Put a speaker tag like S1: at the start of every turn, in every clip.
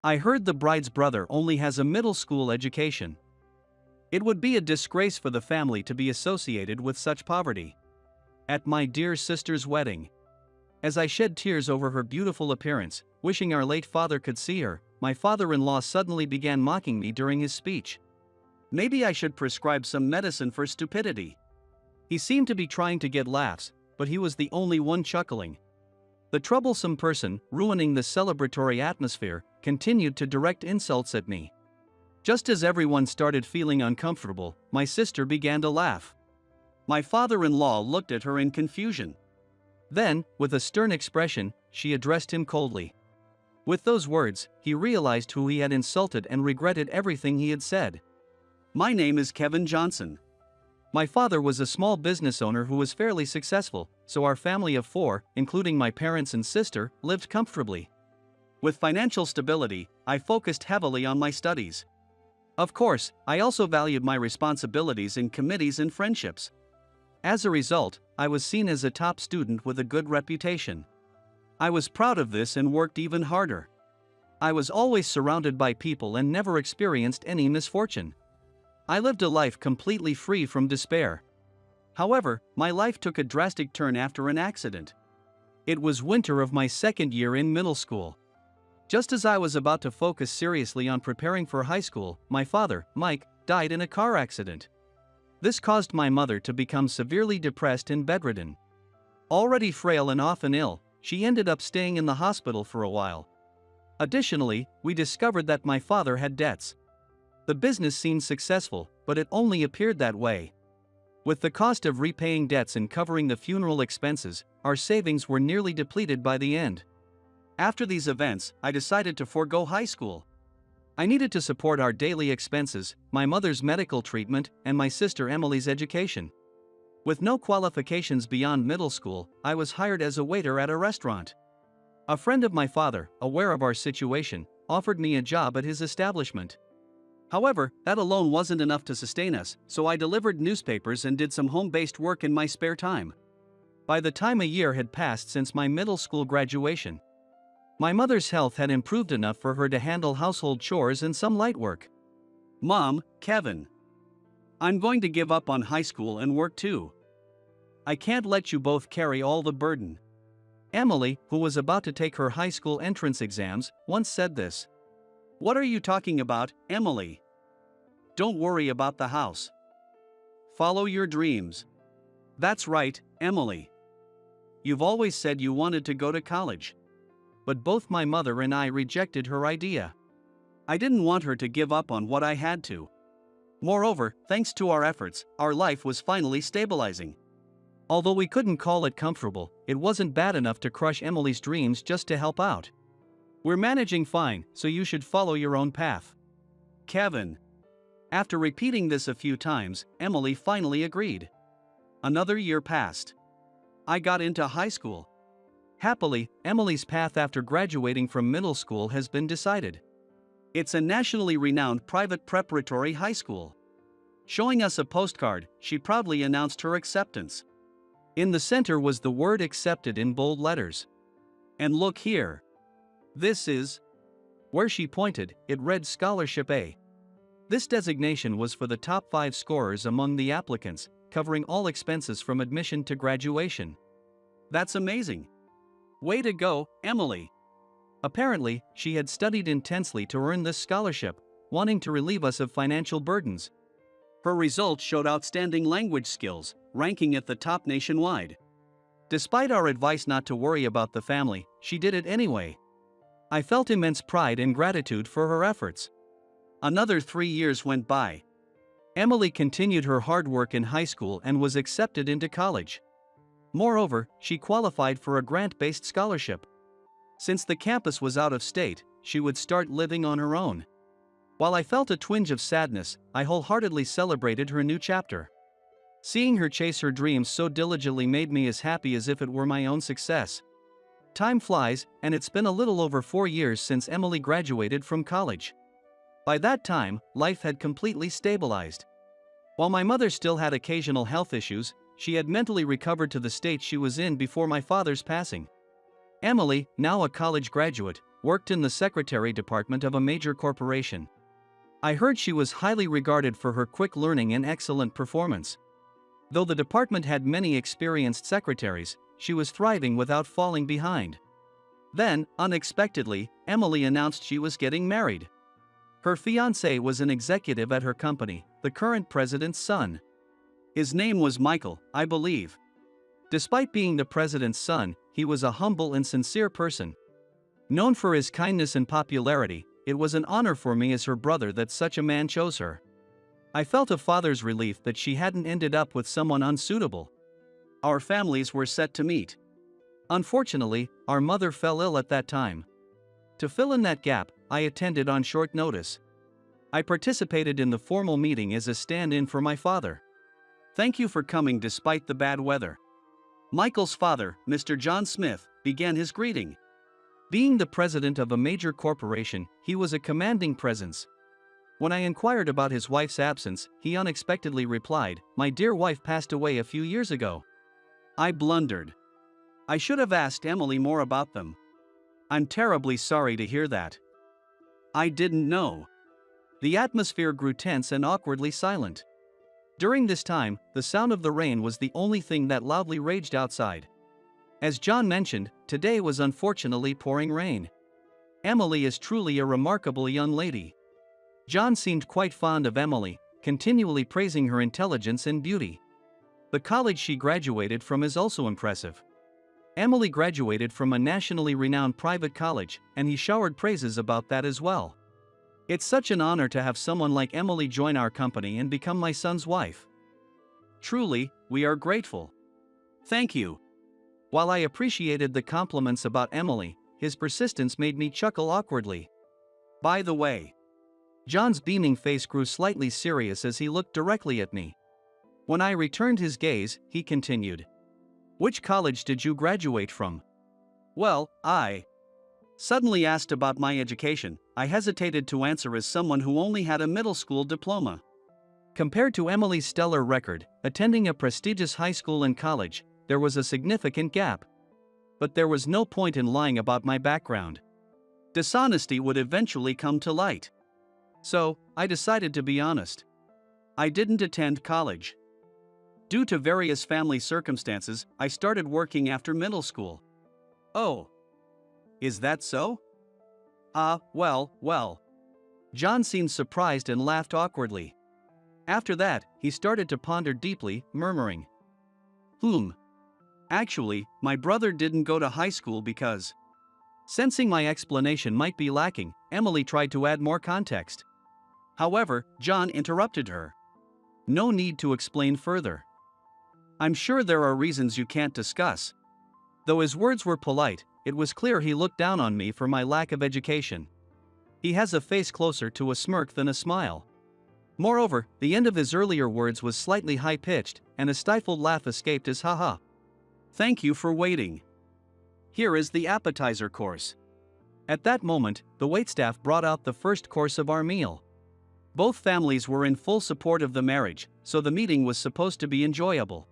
S1: I heard the bride's brother only has a middle school education. It would be a disgrace for the family to be associated with such poverty. At my dear sister's wedding, as I shed tears over her beautiful appearance, wishing our late father could see her, my father-in-law suddenly began mocking me during his speech. Maybe I should prescribe some medicine for stupidity. He seemed to be trying to get laughs, but he was the only one chuckling. The troublesome person, ruining the celebratory atmosphere, continued to direct insults at me. Just as everyone started feeling uncomfortable, my sister began to laugh. My father-in-law looked at her in confusion. Then, with a stern expression, she addressed him coldly. With those words, he realized who he had insulted and regretted everything he had said. My name is Kevin Johnson. My father was a small business owner who was fairly successful, so our family of 4, including my parents and sister, lived comfortably. With financial stability, I focused heavily on my studies. Of course, I also valued my responsibilities in committees and friendships. As a result, I was seen as a top student with a good reputation. I was proud of this and worked even harder. I was always surrounded by people and never experienced any misfortune. I lived a life completely free from despair. However, my life took a drastic turn after an accident. It was winter of my second year in middle school. Just as I was about to focus seriously on preparing for high school, my father, Mike, died in a car accident. This caused my mother to become severely depressed and bedridden. Already frail and often ill, she ended up staying in the hospital for a while. Additionally, we discovered that my father had debts. The business seemed successful, but it only appeared that way. With the cost of repaying debts and covering the funeral expenses, our savings were nearly depleted by the end. After these events, I decided to forego high school. I needed to support our daily expenses, my mother's medical treatment, and my sister Emily's education. With no qualifications beyond middle school, I was hired as a waiter at a restaurant. A friend of my father, aware of our situation, offered me a job at his establishment. However, that alone wasn't enough to sustain us, so I delivered newspapers and did some home-based work in my spare time. By the time a year had passed since my middle school graduation, my mother's health had improved enough for her to handle household chores and some light work. Mom, Kevin. I'm going to give up on high school and work too. I can't let you both carry all the burden. Emily, who was about to take her high school entrance exams, once said this. What are you talking about, Emily? Don't worry about the house. Follow your dreams. That's right, Emily. You've always said you wanted to go to college. But both my mother and I rejected her idea. I didn't want her to give up on what I had to. Moreover, thanks to our efforts, our life was finally stabilizing. Although we couldn't call it comfortable, it wasn't bad enough to crush Emily's dreams just to help out. We're managing fine, so you should follow your own path. Kevin. After repeating this a few times, Emily finally agreed. Another year passed. I got into high school. Happily, Emily's path after graduating from middle school has been decided. It's a nationally renowned private preparatory high school. Showing us a postcard, she proudly announced her acceptance. In the center was the word accepted in bold letters. And look here. This is. Where she pointed, it read Scholarship A. This designation was for the top 5 scorers among the applicants, covering all expenses from admission to graduation. That's amazing. Way to go, Emily. Apparently, she had studied intensely to earn this scholarship, wanting to relieve us of financial burdens. Her results showed outstanding language skills, ranking at the top nationwide. Despite our advice not to worry about the family, she did it anyway. I felt immense pride and gratitude for her efforts. Another 3 years went by. Emily continued her hard work in high school and was accepted into college. Moreover, she qualified for a grant-based scholarship. Since the campus was out of state, she would start living on her own. While I felt a twinge of sadness, I wholeheartedly celebrated her new chapter. Seeing her chase her dreams so diligently made me as happy as if it were my own success. Time flies, and it's been a little over 4 years since Emily graduated from college. By that time, life had completely stabilized. While my mother still had occasional health issues, she had mentally recovered to the state she was in before my father's passing. Emily, now a college graduate, worked in the secretary department of a major corporation. I heard she was highly regarded for her quick learning and excellent performance. Though the department had many experienced secretaries, she was thriving without falling behind. Then, unexpectedly, Emily announced she was getting married. Her fiancé was an executive at her company, the current president's son. His name was Michael, I believe. Despite being the president's son, he was a humble and sincere person. Known for his kindness and popularity, it was an honor for me as her brother that such a man chose her. I felt a father's relief that she hadn't ended up with someone unsuitable. Our families were set to meet. Unfortunately, our mother fell ill at that time. To fill in that gap, I attended on short notice. I participated in the formal meeting as a stand-in for my father. Thank you for coming despite the bad weather. Michael's father, Mr. John Smith, began his greeting. Being the president of a major corporation, he was a commanding presence. When I inquired about his wife's absence, he unexpectedly replied, "My dear wife passed away a few years ago." I blundered. I should have asked Emily more about them. I'm terribly sorry to hear that. I didn't know. The atmosphere grew tense and awkwardly silent. During this time, the sound of the rain was the only thing that loudly raged outside. As John mentioned, today was unfortunately pouring rain. Emily is truly a remarkable young lady. John seemed quite fond of Emily, continually praising her intelligence and beauty. The college she graduated from is also impressive. Emily graduated from a nationally renowned private college, and he showered praises about that as well. It's such an honor to have someone like Emily join our company and become my son's wife. Truly, we are grateful. Thank you. While I appreciated the compliments about Emily, his persistence made me chuckle awkwardly. By the way, John's beaming face grew slightly serious as he looked directly at me. When I returned his gaze, he continued. Which college did you graduate from? Well, I suddenly asked about my education. I hesitated to answer as someone who only had a middle school diploma. Compared to Emily's stellar record, attending a prestigious high school and college, there was a significant gap. But there was no point in lying about my background. Dishonesty would eventually come to light. So, I decided to be honest. I didn't attend college. Due to various family circumstances, I started working after middle school. Oh. Is that so? Well. John seemed surprised and laughed awkwardly. After that, he started to ponder deeply, murmuring. Actually, my brother didn't go to high school because... Sensing my explanation might be lacking, Emily tried to add more context. However, John interrupted her. No need to explain further. I'm sure there are reasons you can't discuss. Though his words were polite, it was clear he looked down on me for my lack of education. He has a face closer to a smirk than a smile. Moreover, the end of his earlier words was slightly high-pitched, and a stifled laugh escaped his ha-ha. Thank you for waiting. Here is the appetizer course. At that moment, the waitstaff brought out the first course of our meal. Both families were in full support of the marriage, so the meeting was supposed to be enjoyable.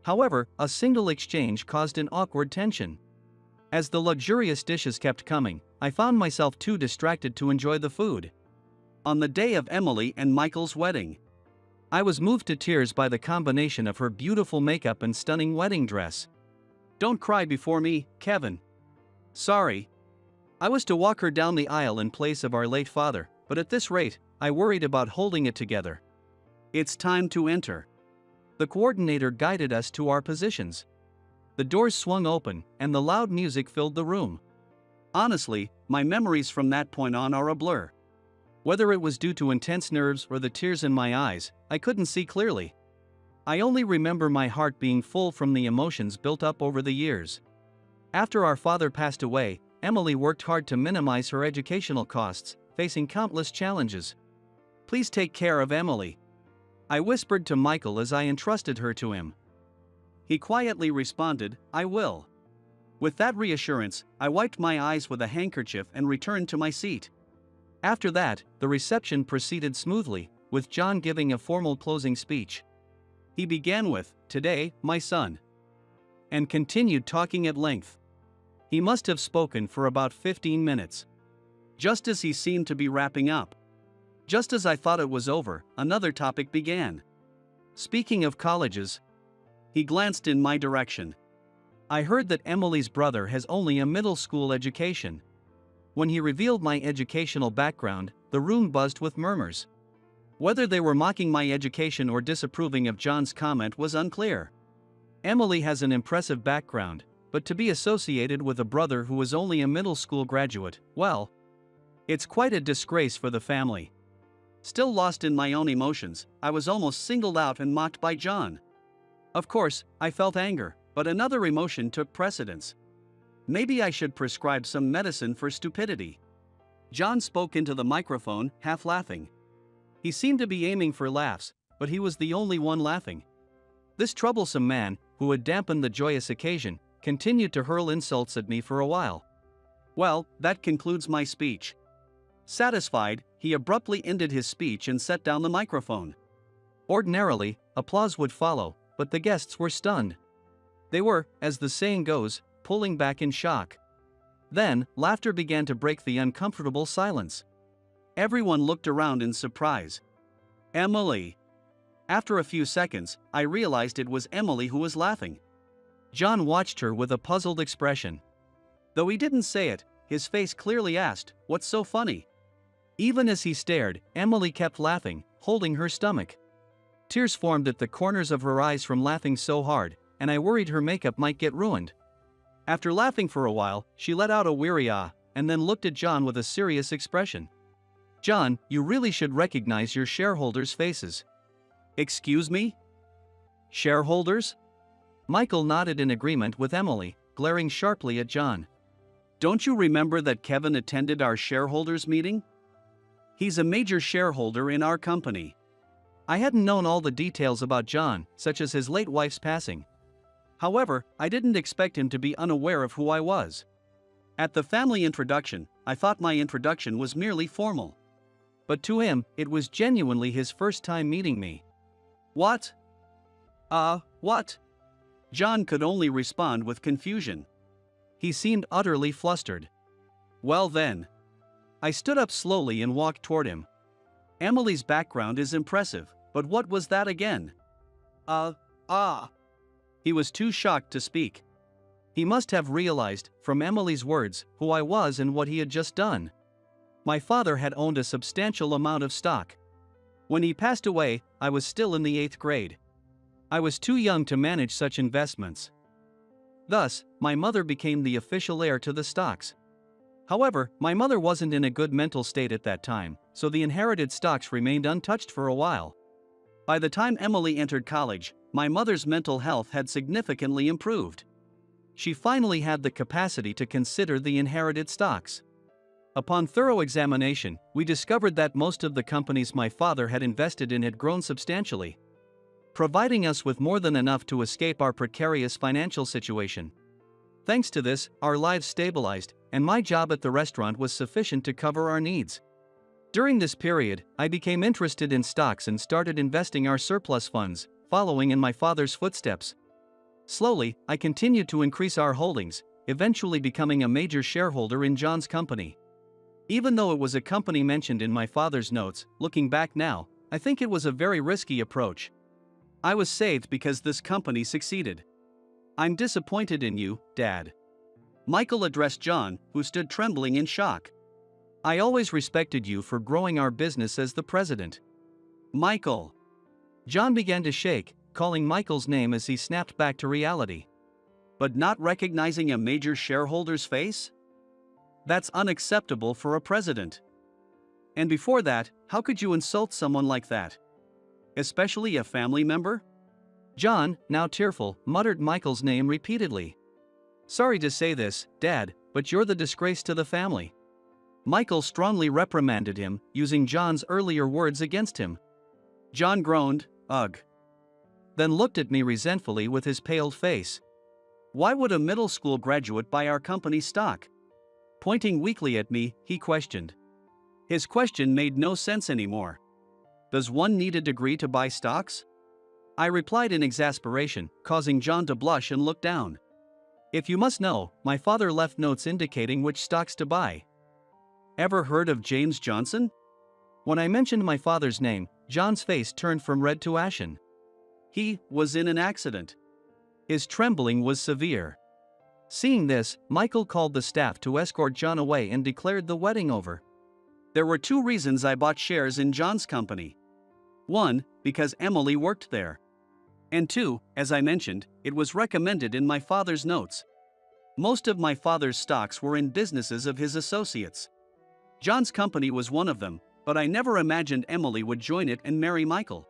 S1: However, a single exchange caused an awkward tension. As the luxurious dishes kept coming, I found myself too distracted to enjoy the food. On the day of Emily and Michael's wedding, I was moved to tears by the combination of her beautiful makeup and stunning wedding dress. Don't cry before me, Kevin. Sorry. I was to walk her down the aisle in place of our late father, but at this rate, I worried about holding it together. It's time to enter. The coordinator guided us to our positions. The doors swung open, and the loud music filled the room. Honestly, my memories from that point on are a blur. Whether it was due to intense nerves or the tears in my eyes, I couldn't see clearly. I only remember my heart being full from the emotions built up over the years. After our father passed away, Emily worked hard to minimize her educational costs, facing countless challenges. Please take care of Emily. I whispered to Michael as I entrusted her to him. He quietly responded, I will. With that reassurance, I wiped my eyes with a handkerchief and returned to my seat. After that, the reception proceeded smoothly, with John giving a formal closing speech. He began with, "Today, my son," and continued talking at length. He must have spoken for about 15 minutes. Just as he seemed to be wrapping up. Just as I thought it was over, another topic began. Speaking of colleges, he glanced in my direction. I heard that Emily's brother has only a middle school education. When he revealed my educational background, the room buzzed with murmurs. Whether they were mocking my education or disapproving of John's comment was unclear. Emily has an impressive background, but to be associated with a brother who is only a middle school graduate, well, it's quite a disgrace for the family. Still lost in my own emotions, I was almost singled out and mocked by John. Of course, I felt anger, but another emotion took precedence. Maybe I should prescribe some medicine for stupidity. John spoke into the microphone, half laughing. He seemed to be aiming for laughs, but he was the only one laughing. This troublesome man, who had dampened the joyous occasion, continued to hurl insults at me for a while. Well, that concludes my speech. Satisfied, he abruptly ended his speech and set down the microphone. Ordinarily, applause would follow, but the guests were stunned. They were, as the saying goes, pulling back in shock. Then, laughter began to break the uncomfortable silence. Everyone looked around in surprise. Emily. After a few seconds, I realized it was Emily who was laughing. John watched her with a puzzled expression. Though he didn't say it, his face clearly asked, "What's so funny?" Even as he stared, Emily kept laughing, holding her stomach. Tears formed at the corners of her eyes from laughing so hard, and I worried her makeup might get ruined. After laughing for a while, she let out a weary ah, and then looked at John with a serious expression. "John, you really should recognize your shareholders' faces." "Excuse me? Shareholders?" Michael nodded in agreement with Emily, glaring sharply at John. "Don't you remember that Kevin attended our shareholders meeting? He's a major shareholder in our company." I hadn't known all the details about John, such as his late wife's passing. However, I didn't expect him to be unaware of who I was. At the family introduction, I thought my introduction was merely formal. But to him, it was genuinely his first time meeting me. "What? What?" John could only respond with confusion. He seemed utterly flustered. "Well then." I stood up slowly and walked toward him. Emily's background is impressive, but what was that again? He was too shocked to speak. He must have realized, from Emily's words, who I was and what he had just done. My father had owned a substantial amount of stock. When he passed away, I was still in the 8th grade. I was too young to manage such investments. Thus, my mother became the official heir to the stocks. However, my mother wasn't in a good mental state at that time, so the inherited stocks remained untouched for a while. By the time Emily entered college, my mother's mental health had significantly improved. She finally had the capacity to consider the inherited stocks. Upon thorough examination, we discovered that most of the companies my father had invested in had grown substantially, providing us with more than enough to escape our precarious financial situation. Thanks to this, our lives stabilized, and my job at the restaurant was sufficient to cover our needs. During this period, I became interested in stocks and started investing our surplus funds, following in my father's footsteps. Slowly, I continued to increase our holdings, eventually becoming a major shareholder in John's company. Even though it was a company mentioned in my father's notes, looking back now, I think it was a very risky approach. I was saved because this company succeeded. "I'm disappointed in you, Dad." Michael addressed John, who stood trembling in shock. "I always respected you for growing our business as the president." "Michael." John began to shake, calling Michael's name as he snapped back to reality. "But not recognizing a major shareholder's face? That's unacceptable for a president. And before that, how could you insult someone like that? Especially a family member?" John, now tearful, muttered Michael's name repeatedly. "Sorry to say this, Dad, but you're the disgrace to the family." Michael strongly reprimanded him, using John's earlier words against him. John groaned, "Ugh," then looked at me resentfully with his paled face. "Why would a middle school graduate buy our company's stock?" Pointing weakly at me, he questioned. His question made no sense anymore. "Does one need a degree to buy stocks?" I replied in exasperation, causing John to blush and look down. If you must know, my father left notes indicating which stocks to buy. Ever heard of James Johnson? When I mentioned my father's name, John's face turned from red to ashen. He was in an accident. His trembling was severe. Seeing this, Michael called the staff to escort John away and declared the wedding over. There were 2 reasons I bought shares in John's company. 1, because Emily worked there. And 2, as I mentioned, it was recommended in my father's notes. Most of my father's stocks were in businesses of his associates. John's company was one of them, but I never imagined Emily would join it and marry Michael.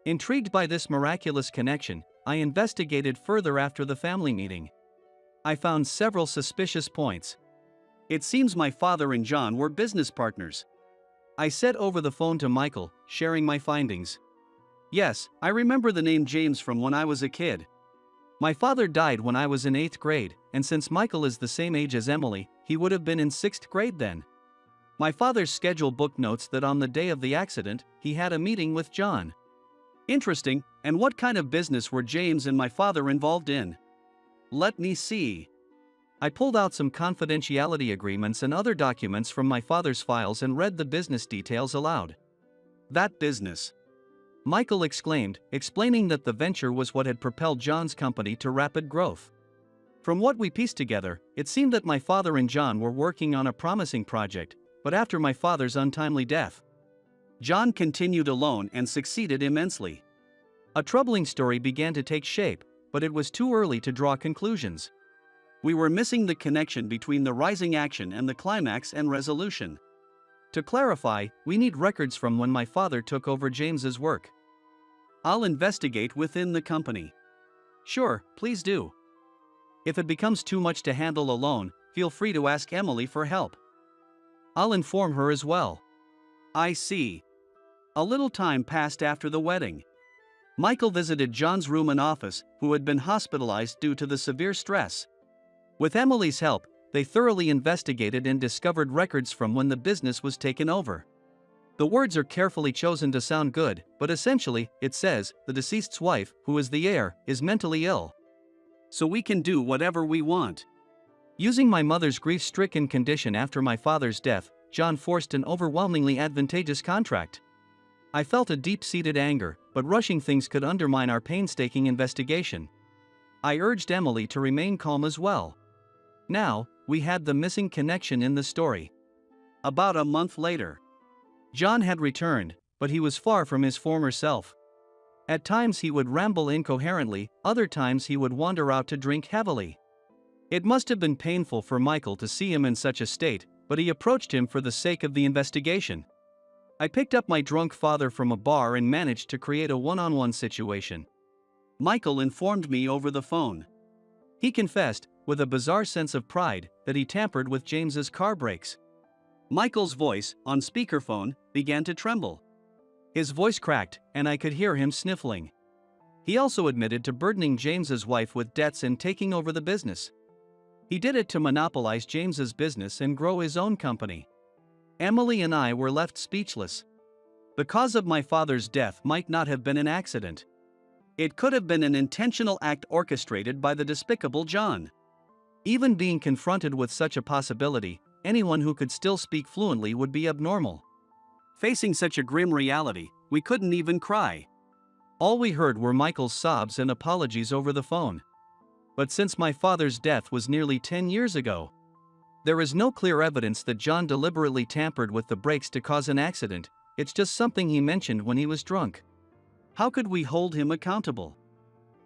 S1: Intrigued by this miraculous connection, I investigated further after the family meeting. I found several suspicious points. It seems my father and John were business partners. I said over the phone to Michael, sharing my findings. Yes, I remember the name James from when I was a kid. My father died when I was in 8th grade, and since Michael is the same age as Emily, he would have been in 6th grade then. My father's schedule book notes that on the day of the accident, he had a meeting with John. Interesting, and what kind of business were James and my father involved in? Let me see. I pulled out some confidentiality agreements and other documents from my father's files and read the business details aloud. That business, Michael exclaimed, explaining that the venture was what had propelled John's company to rapid growth. From what we pieced together, it seemed that my father and John were working on a promising project, but after my father's untimely death, John continued alone and succeeded immensely. A troubling story began to take shape, but it was too early to draw conclusions. We were missing the connection between the rising action and the climax and resolution. To clarify, we need records from when my father took over James's work. I'll investigate within the company. Sure, please do. If it becomes too much to handle alone, feel free to ask Emily for help. I'll inform her as well. I see. A little time passed after the wedding. Michael visited John's room and office, who had been hospitalized due to the severe stress. With Emily's help, they thoroughly investigated and discovered records from when the business was taken over. The words are carefully chosen to sound good, but essentially, it says, the deceased's wife, who is the heir, is mentally ill. So we can do whatever we want. Using my mother's grief-stricken condition after my father's death, John forced an overwhelmingly advantageous contract. I felt a deep-seated anger, but rushing things could undermine our painstaking investigation. I urged Emily to remain calm as well. Now, we had the missing connection in the story. About a month later, John had returned, but he was far from his former self. At times he would ramble incoherently, other times he would wander out to drink heavily. It must have been painful for Michael to see him in such a state, but he approached him for the sake of the investigation. I picked up my drunk father from a bar and managed to create a one-on-one situation. Michael informed me over the phone. He confessed, with a bizarre sense of pride, that he tampered with James's car brakes. Michael's voice, on speakerphone, began to tremble. His voice cracked, and I could hear him sniffling. He also admitted to burdening James's wife with debts and taking over the business. He did it to monopolize James's business and grow his own company. Emily and I were left speechless. The cause of my father's death might not have been an accident. It could have been an intentional act orchestrated by the despicable John. Even being confronted with such a possibility, anyone who could still speak fluently would be abnormal. Facing such a grim reality, we couldn't even cry. All we heard were Michael's sobs and apologies over the phone. But since my father's death was nearly 10 years ago, there is no clear evidence that John deliberately tampered with the brakes to cause an accident. It's just something he mentioned when he was drunk. How could we hold him accountable?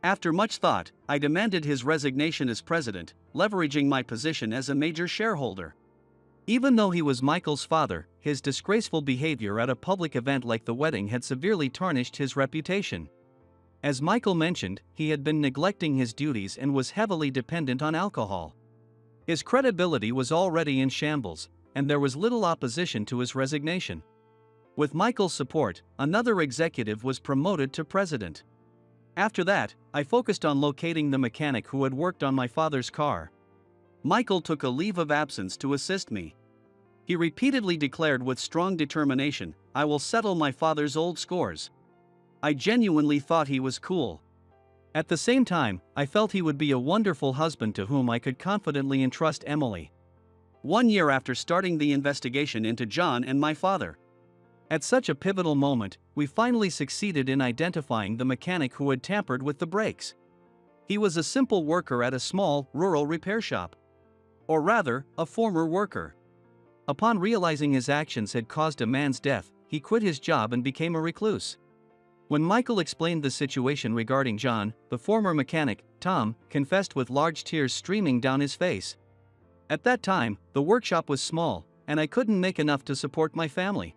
S1: After much thought, I demanded his resignation as president, leveraging my position as a major shareholder. Even though he was Michael's father, his disgraceful behavior at a public event like the wedding had severely tarnished his reputation. As Michael mentioned, he had been neglecting his duties and was heavily dependent on alcohol. His credibility was already in shambles, and there was little opposition to his resignation. With Michael's support, another executive was promoted to president. After that, I focused on locating the mechanic who had worked on my father's car. Michael took a leave of absence to assist me. He repeatedly declared with strong determination, "I will settle my father's old scores." I genuinely thought he was cool. At the same time, I felt he would be a wonderful husband to whom I could confidently entrust Emily. 1 year after starting the investigation into John and my father. At such a pivotal moment, we finally succeeded in identifying the mechanic who had tampered with the brakes. He was a simple worker at a small, rural repair shop. Or rather, a former worker. Upon realizing his actions had caused a man's death, he quit his job and became a recluse. When Michael explained the situation regarding John, the former mechanic, Tom, confessed with large tears streaming down his face. At that time, the workshop was small, and I couldn't make enough to support my family.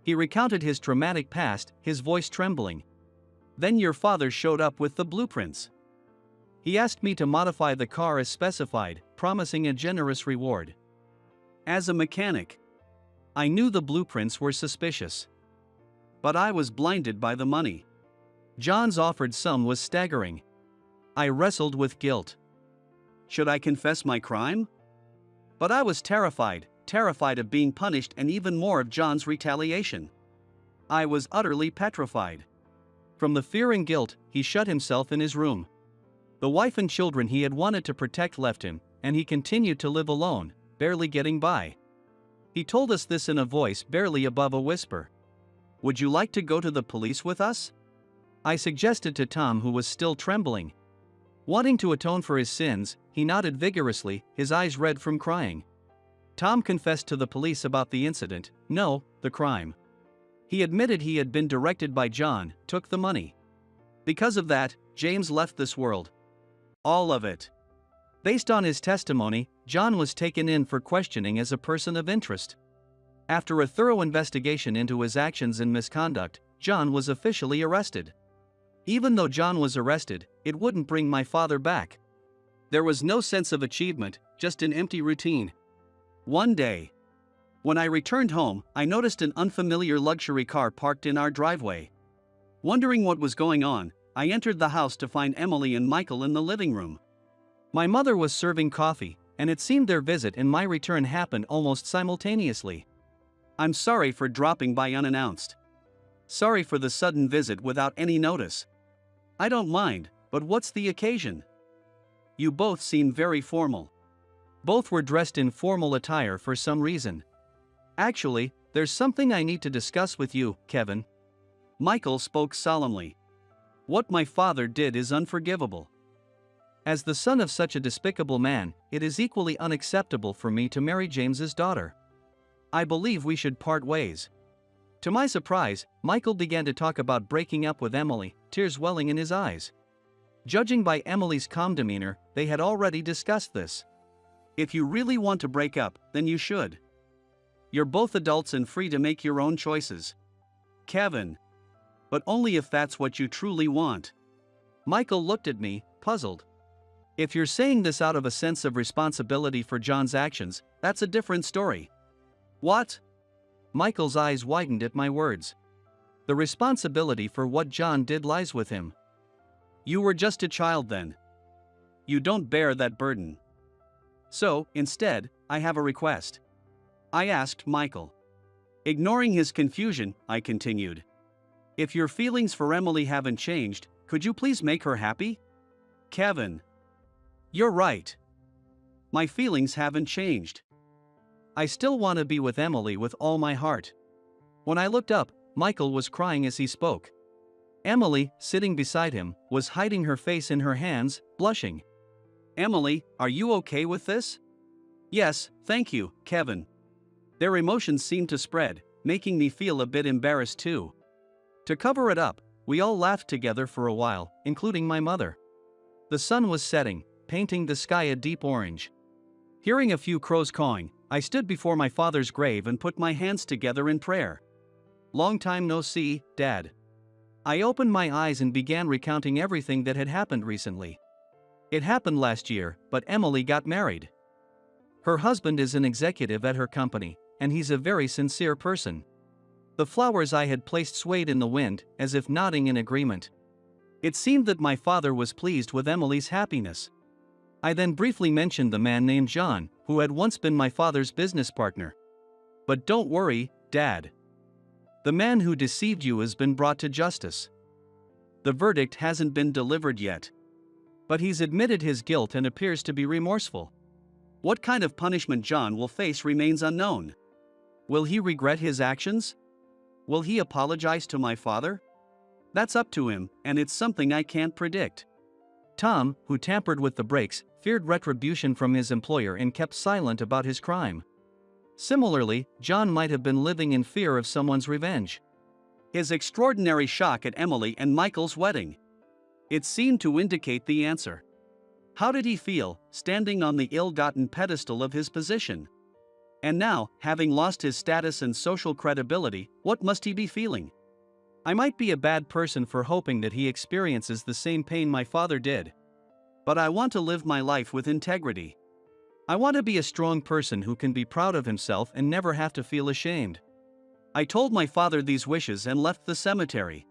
S1: He recounted his traumatic past, his voice trembling. Then your father showed up with the blueprints. He asked me to modify the car as specified, promising a generous reward. As a mechanic, I knew the blueprints were suspicious. But I was blinded by the money. John's offered sum was staggering. I wrestled with guilt. Should I confess my crime? But I was terrified of being punished and even more of John's retaliation. I was utterly petrified. From the fear and guilt, he shut himself in his room. The wife and children he had wanted to protect left him, and he continued to live alone, barely getting by. He told us this in a voice barely above a whisper. Would you like to go to the police with us? I suggested to Tom, who was still trembling. Wanting to atone for his sins, he nodded vigorously, his eyes red from crying. Tom confessed to the police about the incident, no, the crime. He admitted he had been directed by John, took the money. Because of that, James left this world. All of it. Based on his testimony, John was taken in for questioning as a person of interest. After a thorough investigation into his actions and misconduct, John was officially arrested. Even though John was arrested, it wouldn't bring my father back. There was no sense of achievement, just an empty routine. One day, when I returned home, I noticed an unfamiliar luxury car parked in our driveway. Wondering what was going on, I entered the house to find Emily and Michael in the living room. My mother was serving coffee, and it seemed their visit and my return happened almost simultaneously. I'm sorry for dropping by unannounced. Sorry for the sudden visit without any notice. I don't mind, but what's the occasion? You both seem very formal. Both were dressed in formal attire for some reason. Actually, there's something I need to discuss with you, Kevin. Michael spoke solemnly. What my father did is unforgivable. As the son of such a despicable man, it is equally unacceptable for me to marry James's daughter. I believe we should part ways. To my surprise, Michael began to talk about breaking up with Emily, tears welling in his eyes. Judging by Emily's calm demeanor, they had already discussed this. If you really want to break up, then you should. You're both adults and free to make your own choices. Kevin. But only if that's what you truly want. Michael looked at me, puzzled. If you're saying this out of a sense of responsibility for John's actions, that's a different story. What? Michael's eyes widened at my words. The responsibility for what John did lies with him. You were just a child then. You don't bear that burden. So, instead, I have a request. I asked Michael. Ignoring his confusion, I continued. If your feelings for Emily haven't changed, could you please make her happy? Kevin. You're right. My feelings haven't changed. I still want to be with Emily with all my heart. When I looked up, Michael was crying as he spoke. Emily, sitting beside him, was hiding her face in her hands, blushing. Emily, are you okay with this? Yes, thank you, Kevin. Their emotions seemed to spread, making me feel a bit embarrassed too. To cover it up, we all laughed together for a while, including my mother. The sun was setting, painting the sky a deep orange. Hearing a few crows cawing, I stood before my father's grave and put my hands together in prayer. Long time no see, Dad. I opened my eyes and began recounting everything that had happened recently. It happened last year, but Emily got married. Her husband is an executive at her company, and he's a very sincere person. The flowers I had placed swayed in the wind, as if nodding in agreement. It seemed that my father was pleased with Emily's happiness. I then briefly mentioned the man named John, who had once been my father's business partner. But don't worry, Dad. The man who deceived you has been brought to justice. The verdict hasn't been delivered yet. But he's admitted his guilt and appears to be remorseful. What kind of punishment John will face remains unknown. Will he regret his actions? Will he apologize to my father? That's up to him, and it's something I can't predict. Tom, who tampered with the brakes, feared retribution from his employer and kept silent about his crime. Similarly, John might have been living in fear of someone's revenge. His extraordinary shock at Emily and Michael's wedding. It seemed to indicate the answer. How did he feel, standing on the ill-gotten pedestal of his position? And now, having lost his status and social credibility, what must he be feeling? I might be a bad person for hoping that he experiences the same pain my father did. But I want to live my life with integrity. I want to be a strong person who can be proud of himself and never have to feel ashamed. I told my father these wishes and left the cemetery.